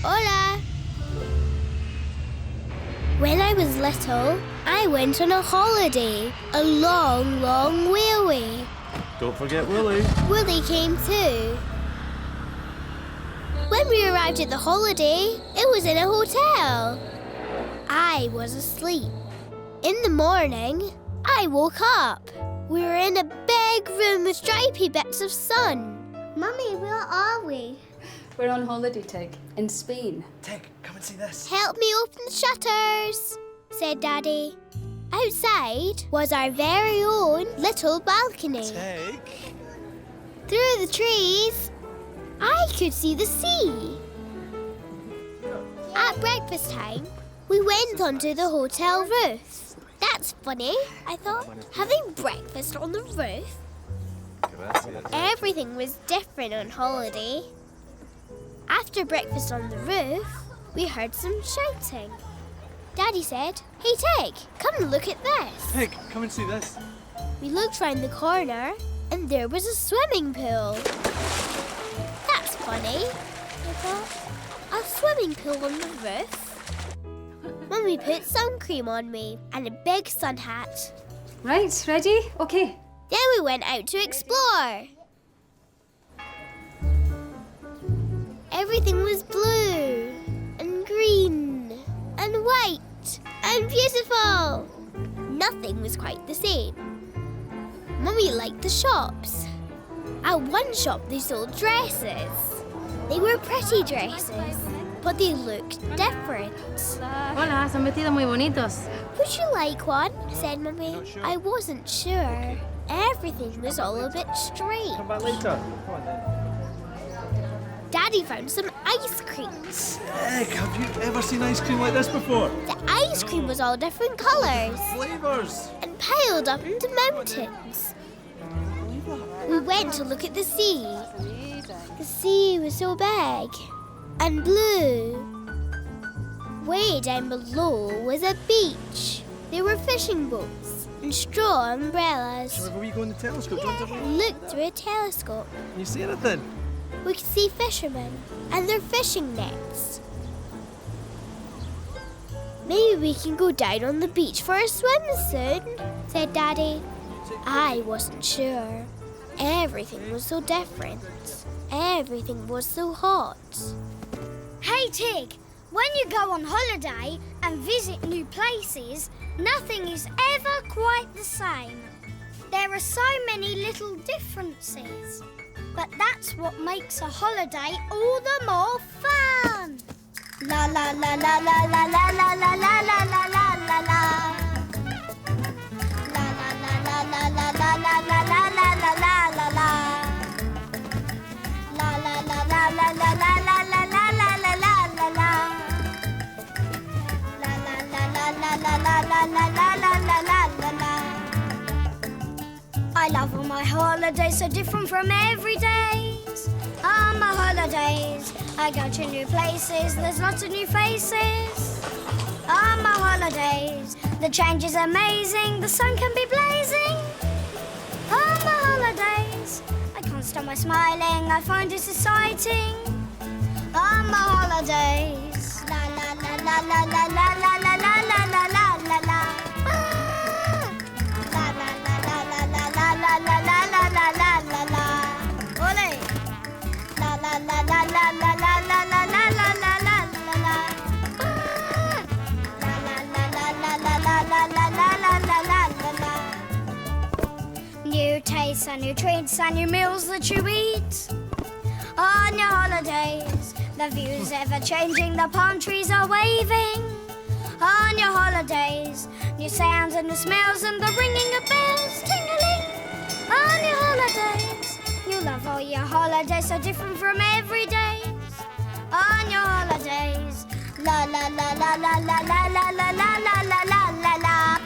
Hola. When I was little, I went on a holiday. A long, long way away. Don't forget Wolly. Wolly came too. When we arrived at the holiday, it was in a hotel. I was asleep. In the morning, I woke up. We were in a big room with stripy bits of sun. Mummy, where are we? We're on holiday, Tig, in Spain. Tig, come and see this. Help me open the shutters, said Daddy. Outside was our very own little balcony. Tig. Through the trees, I could see the sea. At breakfast time, we went onto the hotel roof. That's funny, I thought, having breakfast on the roof. Everything was different on holiday. After breakfast on the roof, we heard some shouting. Daddy said, "Hey Tig, come and look at this." Tig, come and see this. We looked round the corner and there was a swimming pool. That's funny, I thought. A swimming pool on the roof. Mummy put sun cream on me and a big sun hat. Right, ready? Okay. Then we went out to explore. Everything was blue and green and white and beautiful. Nothing was quite the same. Mummy liked the shops. At one shop they sold dresses. They were pretty dresses, but they looked different. Hola, son vestidos muy bonitos. Would you like one? Said Mummy. I wasn't sure. Everything was all a bit strange. Come back later. Come on then. Daddy found some ice creams. Tig, have you ever seen ice cream like this before? The ice cream was all different colours Flavours. and piled up into mountains. We went to look at the sea. The sea was so big and blue. Way down below was a beach. There were fishing boats and straw umbrellas. Wherever we go in the telescope, do you want to have a We looked through a telescope. Can you see anything? We could see fishermen and their fishing nets. Maybe we can go down on the beach for a swim soon, said Daddy. I wasn't sure. Everything was so different. Everything was so hot. Hey Tig, when you go on holiday and visit new places, nothing is ever quite the same. There are so many little differences. But that's what makes a holiday all the more fun. La la la la la la la la la la la la la la la. La la la la la la la la la la la la la la la. La la la la la la la la la la la la la la la. La la la la la la la la la la la la la. I love all my holidays, so different from every days. On my holidays, I go to new places, there's lots of new faces. On my holidays, the change is amazing, the sun can be blazing. On my holidays, I can't stop my smiling, I find it exciting. On my holidays, la la la la la la la la la la la la la la la. La la la la la la la la. Wolly. La la la la la la la la la la la la la la la. La la la la la la la la la la la la la. New tastes and new treats and new meals that you eat. On your holidays, the view's ever changing, the palm trees are waving. On your holidays, new sounds and new smells and the ringing of bells tingling. On your holidays, you love all your holidays, so different from every day. On your holidays, la la la la la la la la la la la la la la la.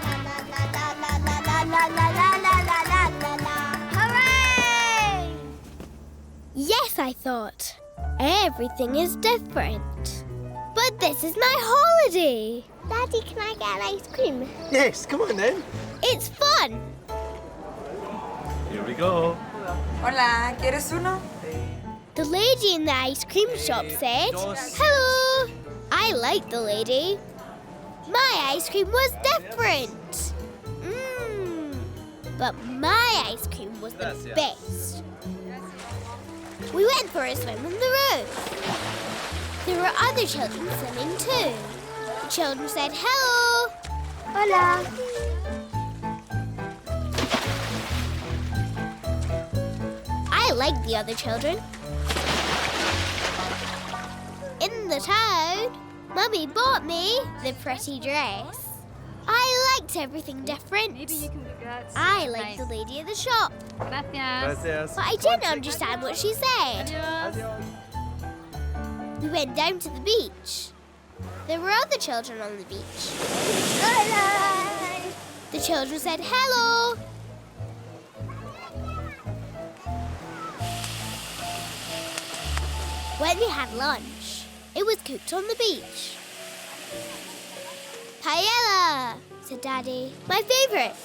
La la la la la la la la la la la la la. Hooray! Yes, I thought. Everything is different. But this is my holiday. Daddy, can I get ice cream? Yes, come on then. It's fun. Here we go. Hola, ¿quieres uno? The lady in the ice cream shop said, "Hello." I liked the lady. My ice cream was different. But my ice cream was the best. We went for a swim on the roof. There were other children swimming too. The children said, "Hello." Hola. I liked the other children. In the town, Mummy bought me the pretty dress. I liked everything different. Maybe you can do that. I liked the lady at the shop, Gracias. Gracias. but I didn't understand what she said. Adios. We went down to the beach. There were other children on the beach. Hola. The children said hello. When we had lunch, it was cooked on the beach. Paella, said Daddy. My favourite.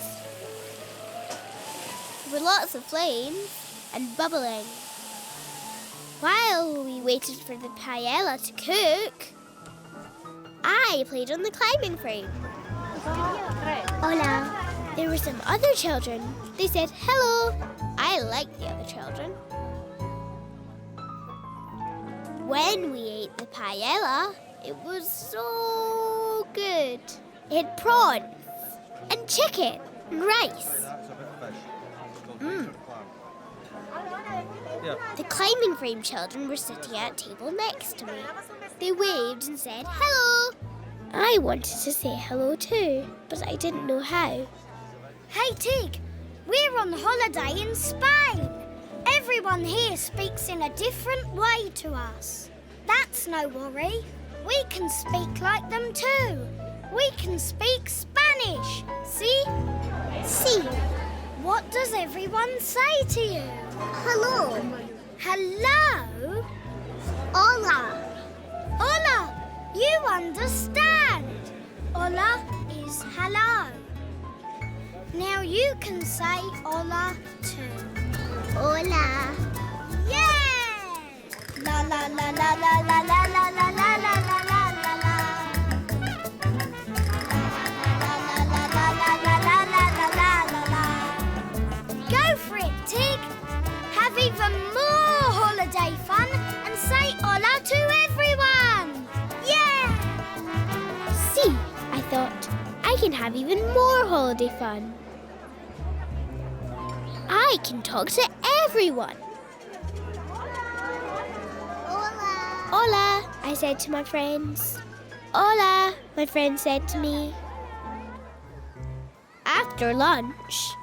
There were lots of flames and bubbling. While we waited for the paella to cook, I played on the climbing frame. Hola. There were some other children. They said hello. I liked the other children. When we ate the paella, it was so good. It had prawns and chicken and rice. The climbing frame children were sitting at a table next to me. They waved and said hello. I wanted to say hello too, but I didn't know how. Hey, Tig. We're on holiday in Spain. Everyone here speaks in a different way to us. That's no worry. We can speak like them too. We can speak Spanish. See? See, What does everyone say to you? hello. Hello? Hola. Hola. You understand. Hola is hello. Now you can say hola too. Hola. Yeah! La la la la la la la la la la la la la la la. La la la la la la la la la la la. Go for it, Tig. Have even more holiday fun and say hola to everyone. Yeah! See, I thought, I can have even more holiday fun. I can talk to everyone. Hola, I said to my friends. Hola, my friend said to me. After lunch,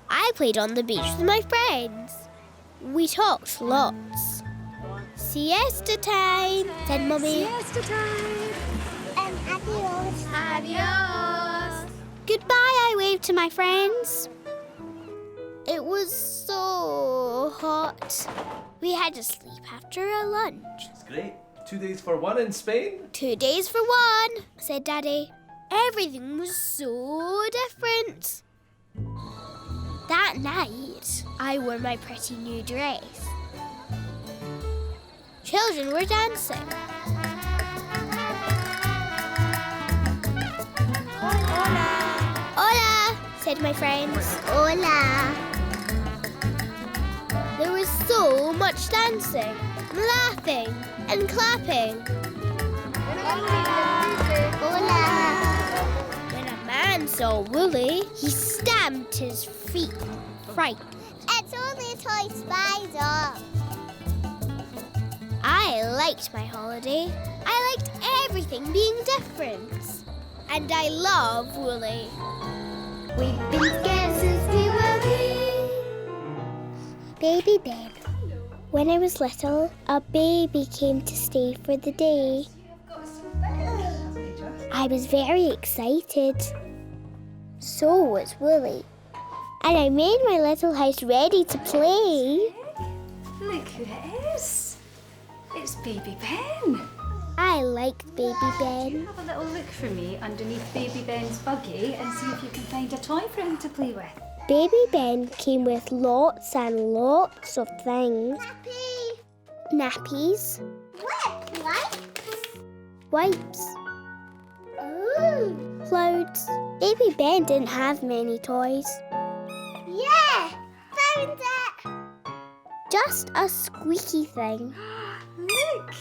I played on the beach with my friends. We talked lots. Siesta time, said Mummy. Siesta time. Adios. Adios. Goodbye, I waved to my friends. It was so hot. We had to sleep after our lunch. It's great. 2 days for one in Spain. 2 days for one, said Daddy. Everything was so different. That night, I wore my pretty new dress. Children were dancing. Hola, said my friends. Hola. There was so much dancing, laughing, and clapping. Hola. When a man saw Wolly, he stamped his feet. Fright. It's only a toy spider. I liked my holiday. I liked everything being different. And I love Wolly. We've been scared since we were wee. Baby Ben. When I was little, a baby came to stay for the day. I was very excited. So was Wolly. And I made my little house ready to play. Look who it is. It's Baby Ben. I liked Baby Ben. Have a little look for me underneath Baby Ben's buggy and see if you can find a toy for him to play with. Baby Ben came with lots and lots of things. nappies. What? Wipes? Wipes. Oh. Clothes. Baby Ben didn't have many toys. Yeah! Found it! Just a squeaky thing. Look!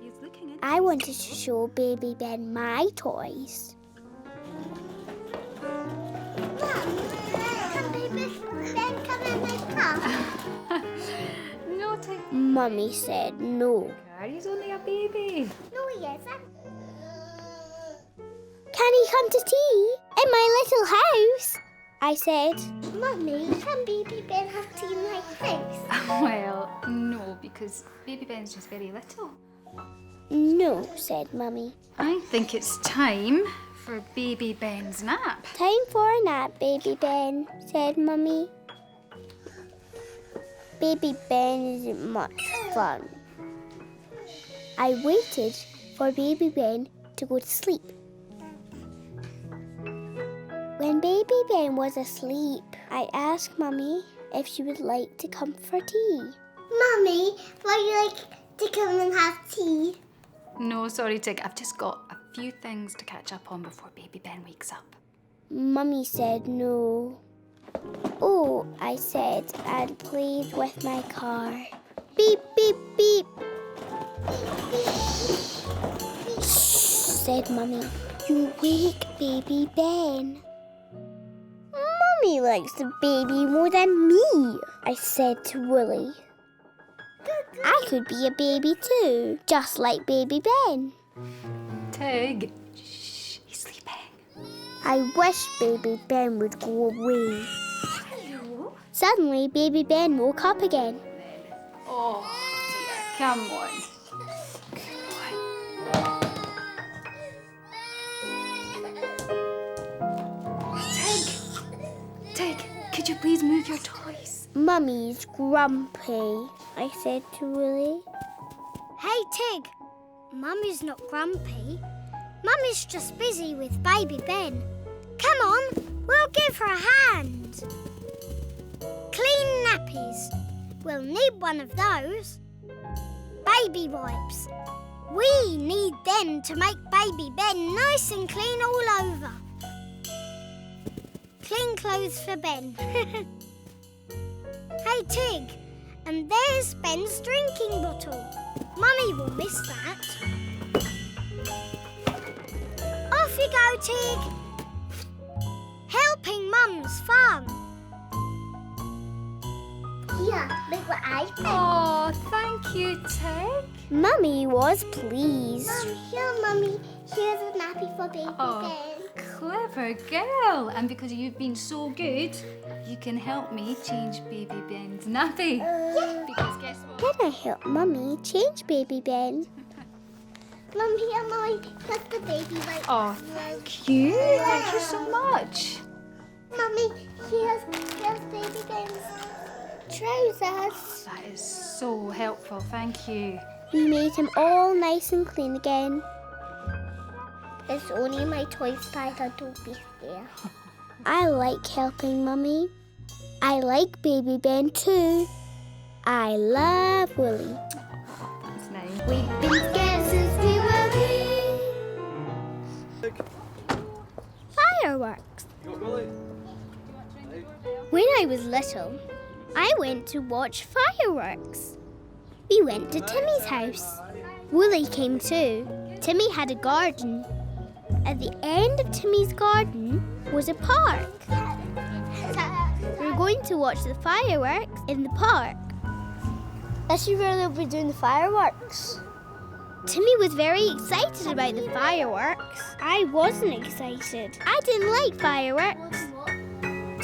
He's looking in. I wanted to show Baby Ben my toys. Mum, can Baby Ben come in my car? No, Tig. Mummy said no. He's only a baby. No, he isn't. Can he come to tea in my little house? I said. Mummy, can Baby Ben have tea in my house? Well, no, because baby Ben's just very little. No, said Mummy. I think it's time for baby Ben's nap. Time for a nap, Baby Ben, said Mummy. Baby Ben isn't much fun. I waited for Baby Ben to go to sleep. When Baby Ben was asleep, I asked Mummy if she would like to come for tea. Mummy, would you like to come and have tea? No, sorry, Tig. I've just got a few things to catch up on before baby Ben wakes up. Mummy said no. Oh, I said, and played with my car. Beep, beep, beep. Shh, said Mummy. You wake Baby Ben. Mummy likes the baby more than me, I said to Wolly. I could be a baby too, just like Baby Ben. Tig, shh, he's sleeping. I wish Baby Ben would go away. Hello? Suddenly, Baby Ben woke up again. Oh, dear. Come on. Tig, could you please move your toys? Mummy's grumpy, I said to Wolly. Hey, Tig. Mummy's not grumpy. Mummy's just busy with Baby Ben. Come on, we'll give her a hand. Clean nappies. We'll need one of those. Baby wipes. We need them to make Baby Ben nice and clean all over. Clean clothes for Ben. Hey, Tig. And there's Ben's drinking bottle. Mummy will miss that. Off you go, Tig. Helping Mum's fun. Yeah, look what I found. Oh, thank you, Tig. Mummy was pleased. Mummy, here's a nappy for Baby Oh. Ben. Clever girl. And because you've been so good, you can help me change baby Ben's nappy. Because guess what? Can I help Mummy change Baby Ben? Mum, here, Mummy, here's the baby wipe. Oh, thank you. Thank you so much. Mummy, here's Baby Ben's trousers. That is so helpful. Thank you. We made him all nice and clean again. It's only my toys pile that don't be there. I like helping Mummy. I like Baby Ben too. I love Wolly. That's nice. We've been together since we were wee. Fireworks. You got Wolly? When I was little, I went to watch fireworks. We went to Timmy's house. Wolly came too. Timmy had a garden. At the end of Timmy's garden was a park. We were going to watch the fireworks in the park. Is she really be doing the fireworks? Timmy was very excited about the fireworks. I wasn't excited. I didn't like fireworks.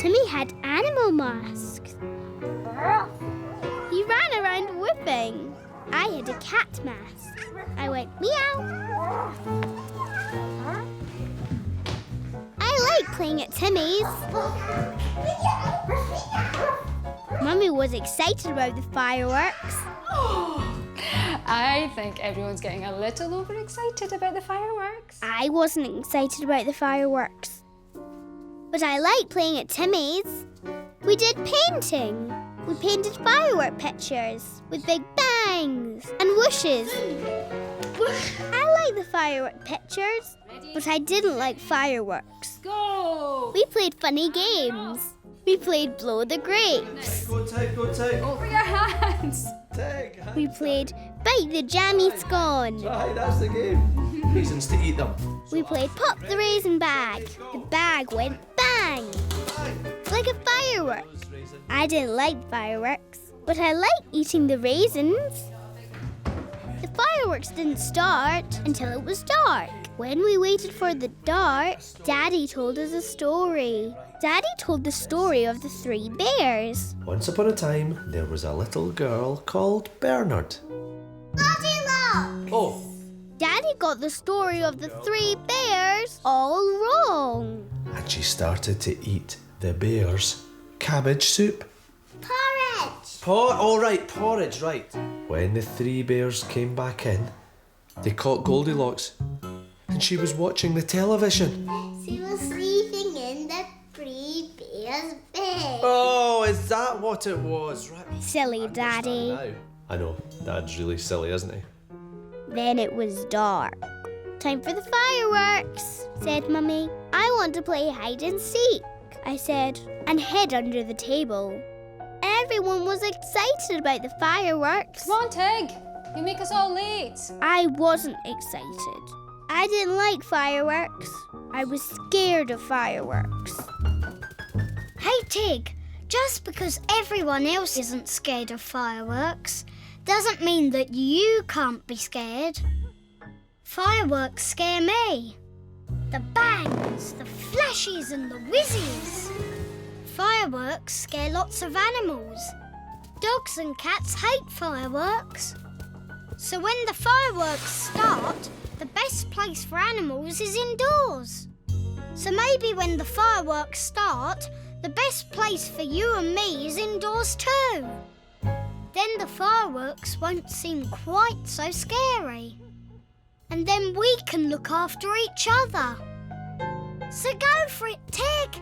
Timmy had animal masks. He ran around whooping. I had a cat mask. I went meow. I like playing at Timmy's. Mummy was excited about the fireworks. I think everyone's getting a little overexcited about the fireworks. I wasn't excited about the fireworks. But I like playing at Timmy's. We did painting. We painted firework pictures with big bangs and whooshes. I like the firework pictures, but I didn't like fireworks. Go! We played funny games. We played blow the grapes. Go Tig, go Tig. Over your hands! Tig. We played bite the jammy scone. Right, that's the game. Reasons to eat them. We played pop the raisin bag. The bag went bang, like a firework. I didn't like fireworks, but I liked eating the raisins. The fireworks didn't start until it was dark. When we waited for the dark, Daddy told us a story. Daddy told the story of the 3 bears. Once upon a time, there was a little girl called Bernard. Daddy, look! Oh, Daddy got the story of the 3 bears all wrong. and she started to eat the bear's cabbage soup. Porridge! Porridge, right. When the 3 bears came back in, they caught Goldilocks, and she was watching the television. She was sleeping in the 3 bears' bed. Oh, is that what it was? Right. Silly Daddy. Now. I know, Dad's really silly, isn't he? Then it was dark. Time for the fireworks, said Mummy. I want to play hide and seek, I said, and hid under the table. Everyone was excited about the fireworks. Come on, Tig! You make us all late. I wasn't excited. I didn't like fireworks. I was scared of fireworks. Hey, Tig, just because everyone else isn't scared of fireworks doesn't mean that you can't be scared. Fireworks scare me. The bangs, the flashes and the whizzies. Fireworks scare lots of animals. Dogs and cats hate fireworks. So when the fireworks start, the best place for animals is indoors. So maybe when the fireworks start, the best place for you and me is indoors too. Then the fireworks won't seem quite so scary. And then we can look after each other. So go for it, Tig.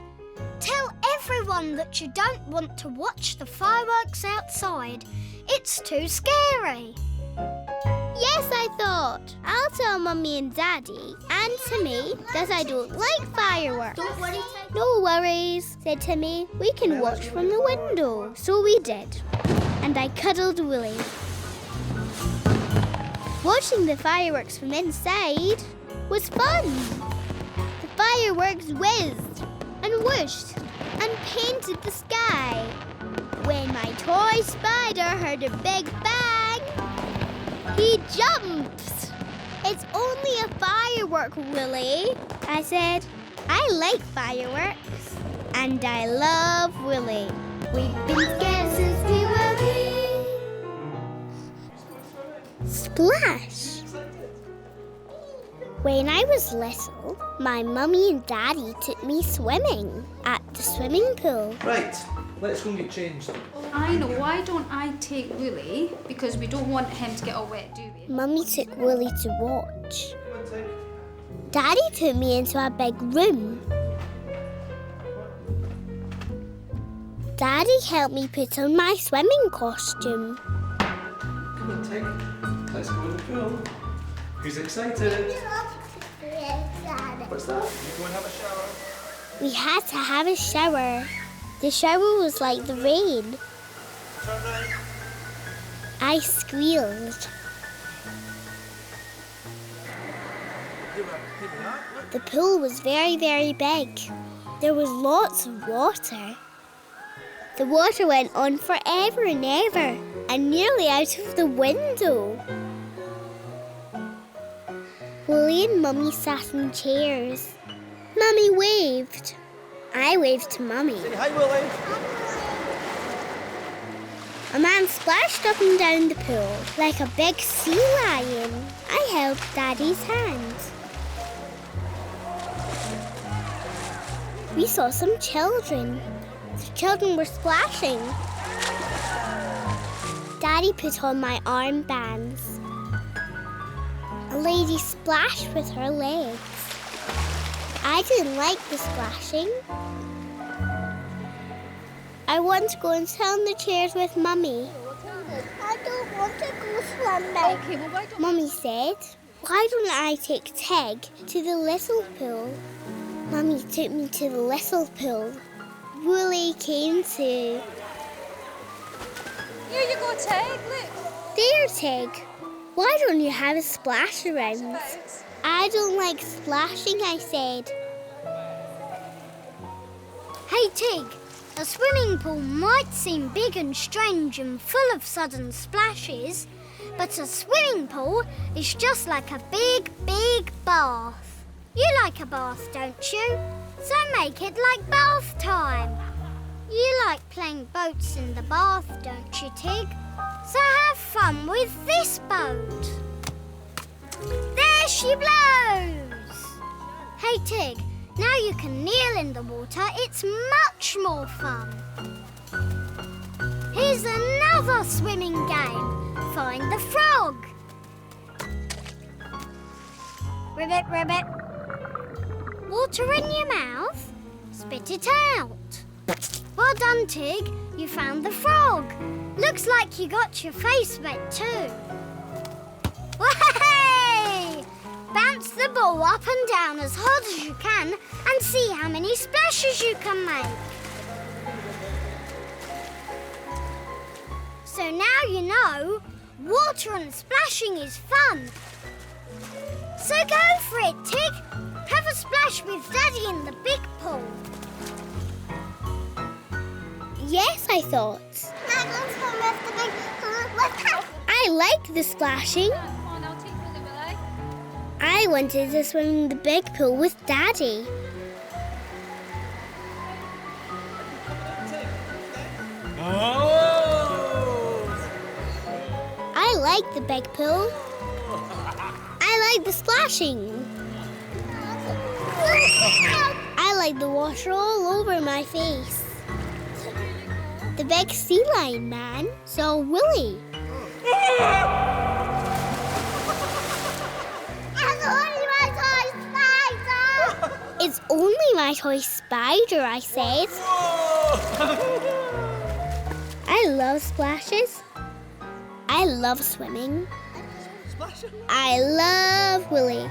Tell everyone that you don't want to watch the fireworks outside. It's too scary. Yes, I thought. I'll tell Mummy and Daddy and Timmy that I don't like fireworks. Don't worry, No worries, said Timmy. We can watch from the window. So we did. And I cuddled Wolly. Watching the fireworks from inside was fun. The fireworks whizzed and whooshed and painted the sky. When my toy spider heard a big bang, he jumped. It's only a firework, Wolly, I said. I like fireworks. And I love Wolly. We've been scared since we were wee. Splash! When I was little, my mummy and daddy took me swimming at the swimming pool. Right, let's go and get changed. I know, why don't I take Wolly? Because we don't want him to get all wet, do we? Mummy took Wolly to watch. Come on, Tig. Daddy took me into a big room. Daddy helped me put on my swimming costume. Come on, Tig. Let's go in the pool. Who's excited? What's that? You go and have a shower. We had to have a shower. The shower was like the rain. Turn right. I squealed. The pool was very, very big. There was lots of water. The water went on forever and ever, and nearly out of the window. Wolly and Mummy sat in chairs. Mummy waved. I waved to Mummy. Say hi, Wolly. A man splashed up and down the pool like a big sea lion. I held Daddy's hand. We saw some children. The children were splashing. Daddy put on my armbands. A lady splashed with her legs. I didn't like the splashing. I I want to go and sit on the chairs with Mummy. I don't want to go swimming. Okay, well, why don't Mummy said, why don't I take Tig to the little pool? Mummy took me to the little pool. Wolly came too. Here you go, Tig. Look. There, Tig. Why don't you have a splash around? Spelt. I don't like splashing, I said. Hey Tig, a swimming pool might seem big and strange and full of sudden splashes, but a swimming pool is just like a big, big bath. You like a bath, don't you? So make it like bath time. You like playing boats in the bath, don't you, Tig? So have fun with this boat. There she blows! Hey Tig, now you can kneel in the water. It's much more fun. Here's another swimming game. Find the frog. Ribbit, ribbit. Water in your mouth. Spit it out. Well done, Tig. You found the frog. Looks like you got your face wet too. Way! Bounce the ball up and down as hard as you can and see how many splashes you can make. So now you know, water and splashing is fun. So go for it, Tig. Have a splash with Daddy in the big pool. Yes, I thought. I like the splashing. Come on, I'll take you, Wolly. I wanted to swim in the big pool with Daddy. I like the big pool. I like the splashing. I like the water all over my face. The big sea lion man saw Wolly. It's only my toy spider, I said. I love splashes. I love swimming. I love Wolly.